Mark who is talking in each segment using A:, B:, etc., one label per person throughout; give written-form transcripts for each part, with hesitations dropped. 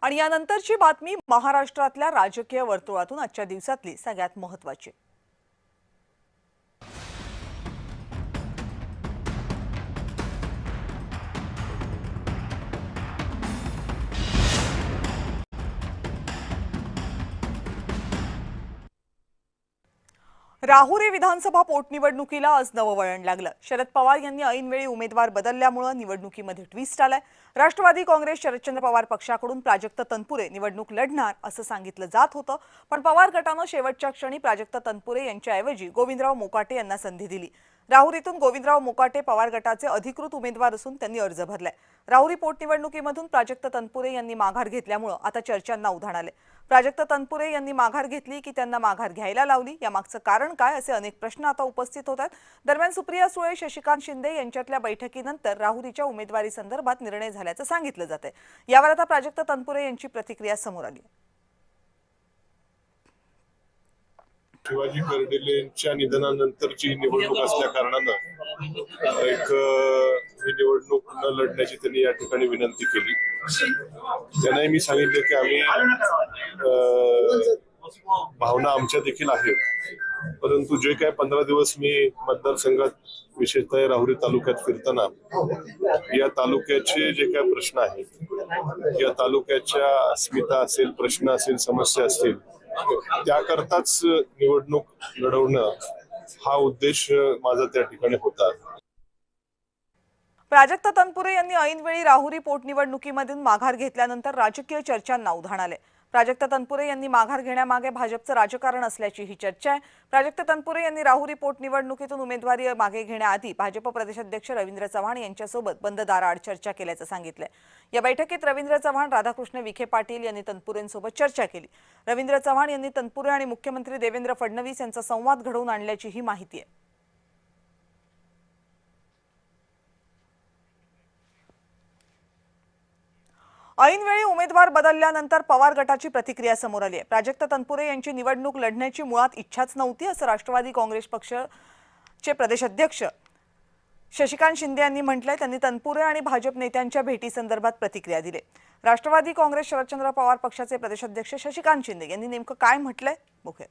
A: आणि यानंतरची बातमी महाराष्ट्रातल्या राजकीय वर्तुळातून आजच्या दिवसातली सगळ्यात महत्त्वाची। राहुरी विधानसभा पोटनिवडणुकीला आज नववळण लागलं। शरद पवार यांनी ऐनवेळी उमेदवार बदलल्यामुळे निवडणुकीमध्ये ट्विस्ट आलाय। राष्ट्रवादी काँग्रेस शरदचंद्र पवार पक्षाकडून प्राजक्त तनपुरे निवडणूक लढणार असं सांगितलं जात होतं, पण पवार गटानं शेवटच्या क्षणी प्राजक्त तनपुरे यांच्याऐवजी गोविंदराव मोकाटे यांना संधी दिली। राहुरीतून गोविंदराव मोकाटे पवार गटाचे अधिकृत उमेदवार असून त्यांनी अर्ज भरलाय। राहुरी पोटनिवडणुकीमधून प्राजक्त तनपुरे यांनी माघार घेतल्यामुळे आता चर्चांना उधाण आले। प्राजक्त तनपुरे यांनी माघार घेतली की त्यांना माघार घ्यायला लावली, यामागचं कारण काय असे अनेक प्रश्न आता उपस्थित होतात। दरम्यान सुप्रिया सुळे शशिकांत शिंदे यांच्यातल्या बैठकीनंतर राहुरीच्या उमेदवारी संदर्भात निर्णय झाल्याचं सांगितलं जातंय। यावर आता प्राजक्त तनपुरे यांची प्रतिक्रिया समोर आली।
B: शिवाजी कर्डिलेंच्या निधनानंतरची निवडणूक असल्या कारणानं एक निवडणूक न लढण्याची त्यांनी या ठिकाणी विनंती केली। त्यांनाही मी सांगितलं की आम्ही भावना आमच्या देखील आहेत, परंतु जे काय 15 दिवस मी मतदारसंघात विशेषतः राहुरी तालुक्यात फिरताना या तालुक्याचे जे काय प्रश्न आहेत, या तालुक्याच्या अस्मिता असेल, प्रश्न असेल, समस्या असतील, त्याकरताच निवडणूक लढवणं हा उद्देश माझा त्या ठिकाणी होता।
A: प्राजक्त तनपुरे यांनी ऐनवेळी राहुरी पोटनिवडणुकीमधून माघार घेतल्यानंतर राजकीय चर्चांना उधाण आले। प्राजक्त तनपुरे यांनी माघार घेण्यामागे भाजपचं राजकारण असल्याची ही चर्चा आहे। प्राजक्त तनपुरे यांनी राहुरी पोटनिवडणुकीतून उमेदवारी मागे घेण्याआधी भाजप प्रदेशाध्यक्ष रवींद्र चव्हाण यांच्यासोबत बंद दाराआड चर्चा केल्याचं सांगितलंय। या बैठकीत रवींद्र चव्हाण, राधाकृष्ण विखे पाटील यांनी तनपुरेंसोबत चर्चा केली। रवींद्र चव्हाण यांनी तनपुरे आणि मुख्यमंत्री देवेंद्र फडणवीस यांचा संवाद घडवून आणल्याची ही माहिती आहे। ऐनवेळी उमेदवार बदलल्यानंतर पवार गटाची प्रतिक्रिया समोर आली आहे। प्राजक्त तनपुरे यांची निवडणूक लढण्याची मुळात इच्छाच नव्हती असं राष्ट्रवादी काँग्रेस पक्षाचे प्रदेशाध्यक्ष शशिकांत शिंदे यांनी म्हटलंय। त्यांनी तनपुरे आणि भाजप नेत्यांच्या भेटीसंदर्भात प्रतिक्रिया दिली। राष्ट्रवादी काँग्रेस शरदचंद्र पवार पक्षाचे प्रदेशाध्यक्ष शशिकांत शिंदे यांनी नेमकं काय म्हटलंय बघूया।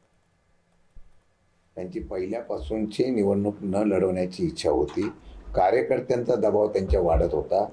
C: त्यांची पहिल्यापासूनची निवडणूक न लढवण्याची इच्छा होती। कार्यकर्त्यांचा दबाव त्यांच्या वाढत होता,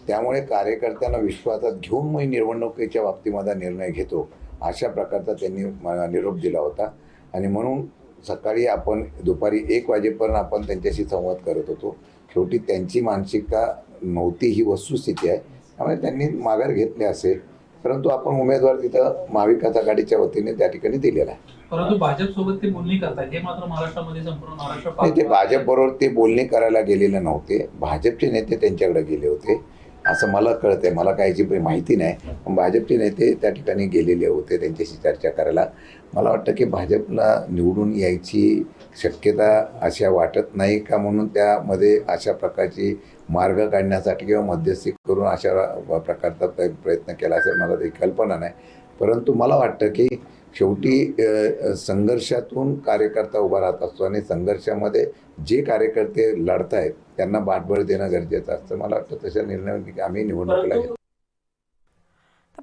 C: त्यामुळे कार्यकर्त्यांना विश्वासात घेऊन मी निवडणुकीच्या बाबतीमध्ये निर्णय घेतो अशा प्रकारचा त्यांनी निरोप दिला होता। आणि म्हणून सकाळी आपण दुपारी 1 वाजेपर्यंत आपण त्यांच्याशी संवाद करत होतो। शेवटी त्यांची मानसिकता नव्हती ही वस्तुस्थिती आहे, त्यामुळे त्यांनी माघार घेतले असेल, परंतु आपण उमेदवार तिथं महाविकास आघाडीच्या वतीने त्या ठिकाणी दिलेला आहे।
D: परंतु भाजप सोबत ते बोलणी करतात, हे मात्र महाराष्ट्रामध्ये संपूर्ण महाराष्ट्र
C: ते भाजप बरोबर ते बोलणी करायला गेलेले नव्हते, भाजपचे नेते त्यांच्याकडे गेले होते असं मला कळतंय। मला काहीची माहिती नाही, पण भाजपचे नेते त्या ठिकाणी गेलेले होते त्यांच्याशी चर्चा करायला। मला वाटतं की भाजपला निवडून यायची शक्यता अशा वाटत नाही का, म्हणून त्यामध्ये अशा प्रकारची मार्ग काढण्यासाठी किंवा मध्यस्थी करून अशा प्रकारचा प्रयत्न केला असेल मला काही कल्पना नाही। परंतु मला वाटतं की शेवटी संघर्षातून कार्यकर्ता उभा राहत असतो आणि संघर्षामध्ये जे कार्यकर्ते लढत आहेत त्यांना पाठबळ देणं गरजेचं असतं। मला वाटतं तशा निर्णय आम्ही निवडणुकीला घेतो।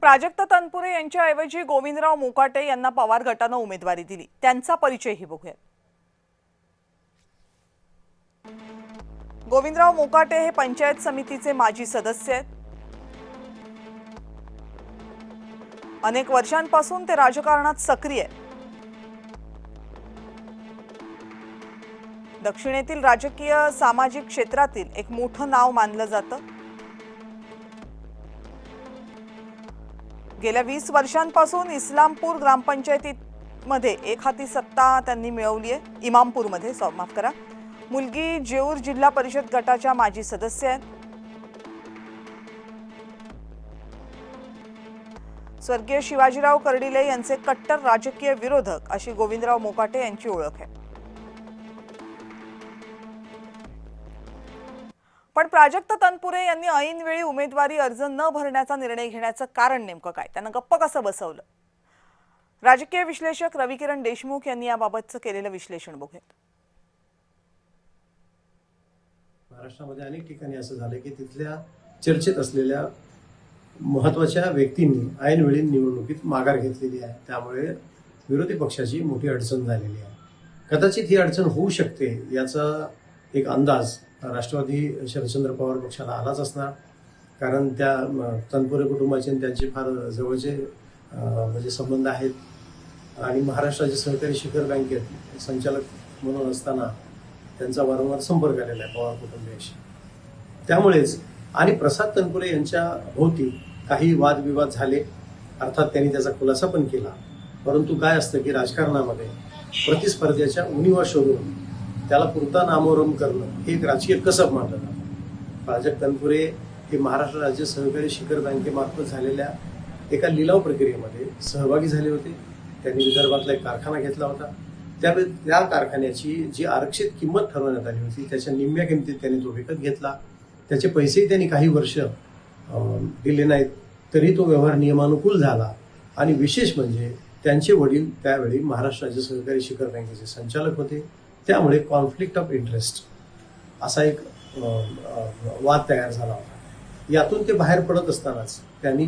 A: प्राजक्त तनपुरे यांच्याऐवजी गोविंदराव मोकाटे यांना पवार गटानं उमेदवारी दिली, त्यांचा परिचयही बघूया। गोविंदराव मोकाटे हे पंचायत समितीचे माजी सदस्य आहेत। अनेक वर्षांपासून ते राजकारणात सक्रिय आहेत। दक्षिणेतील राजकीय सामाजिक क्षेत्रातील एक मोठं नाव मानलं जातं। गेल्या 20 वर्षांपासून इस्लामपूर ग्रामपंचायतीमध्ये एक हाती सत्ता त्यांनी मिळवली आहे। इमामपूरमध्ये माफ करा। मुलगी जेऊर जिल्हा परिषद गटाच्या माजी सदस्य आहेत। स्वर्गीय शिवाजीराव कर्डिले यांचे कट्टर राजकीय विरोधक अशी गोविंदराव मोकाटे यांची ओळख आहे। पण प्राजक्त तनपुरे यांनी ऐनवेळी उमेदवारी अर्ज न भरण्याचा निर्णय घेण्याचं कारण नेमकं काय, त्यांना गप्प कसं बसवलं? राजकीय विश्लेषक रविकिरण देशमुख यांनी याबाबतचं केलेलं विश्लेषण बघूयात।
E: महाराष्ट्रामध्ये अनेक ठिकाणी असं झालं की तिथल्या चर्चेत असलेल्या महत्त्वाच्या व्यक्तींनी ऐनवेळी निवडणुकीत माघार घेतलेली आहे. त्यामुळे विरोधी पक्षाची मोठी अडचण झालेली आहे. कदाचित ही अडचण होऊ शकते याचा एक अंदाज राष्ट्रवादी शरदचंद्र पवार पक्षाला आलाच असणार. कारण त्या तनपुरे कुटुंबाचे आणि त्यांचे फार जवळचे म्हणजे संबंध आहेत. आणि महाराष्ट्र राज्य सहकारी शिखर बँकेत संचालक म्हणून असताना त्यांचा वारंवार संपर्क आलेला आहे पवार कुटुंबियाशी. त्यामुळेच आणि प्रसाद तनपुरे यांच्या भोवती काही वादविवाद झाले. अर्थात त्यांनी त्याचा खुलासा पण केला. परंतु काय असतं की राजकारणामध्ये प्रतिस्पर्ध्याच्या उणीवा शोधून त्याला पुरता नामोरम करणं हे एक राजकीय कसब मानलं जातं. प्राजक्त तनपुरे हे महाराष्ट्र राज्य सहकारी शिखर बँकेमार्फत झालेल्या एका लिलाव प्रक्रियेमध्ये सहभागी झाले होते. त्यांनी विदर्भातला एक कारखाना घेतला होता. त्यावेळी त्या कारखान्याची जी आरक्षित किंमत ठरवण्यात आली होती त्याच्या निम्म्या किमतीत त्यांनी तो विकत घेतला. त्याचे पैसेही त्यांनी काही वर्ष दिले नाहीत, तरी तो व्यवहार नियमानुकूल झाला. आणि विशेष म्हणजे त्यांचे वडील त्यावेळी महाराष्ट्र राज्य सहकारी शिखर बँकेचे संचालक होते. त्यामुळे कॉन्फ्लिक्ट ऑफ इंटरेस्ट असा एक वाद तयार झाला होता. यातून ते बाहेर पडत असतानाच त्यांनी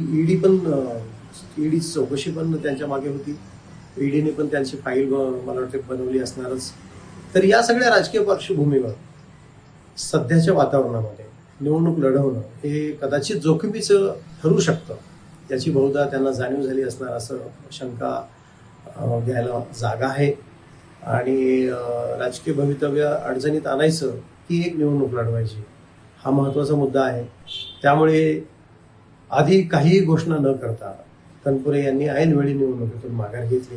E: ईडीची चौकशी पण त्यांच्या मागे होती. ईडीने पण त्यांची फाईल मला वाटते बनवली असणारच. तर या सगळ्या राजकीय पार्श्वभूमीवर सध्याच्या वातावरणामध्ये निवडणूक लढवणं हे कदाचित जोखमीचं ठरू शकतं. याची बहुधा त्यांना जाणीव झाली असणार असं शंका घ्यायला जागा आहे. आणि राजकीय भवितव्य अडचणीत आणायचं की एक निवडणूक लढवायची हा महत्त्वाचा मुद्दा आहे. त्यामुळे आधी काहीही घोषणा न करता तनपुरे यांनी ऐनवेळी निवडणुकीतून माघार घेतली.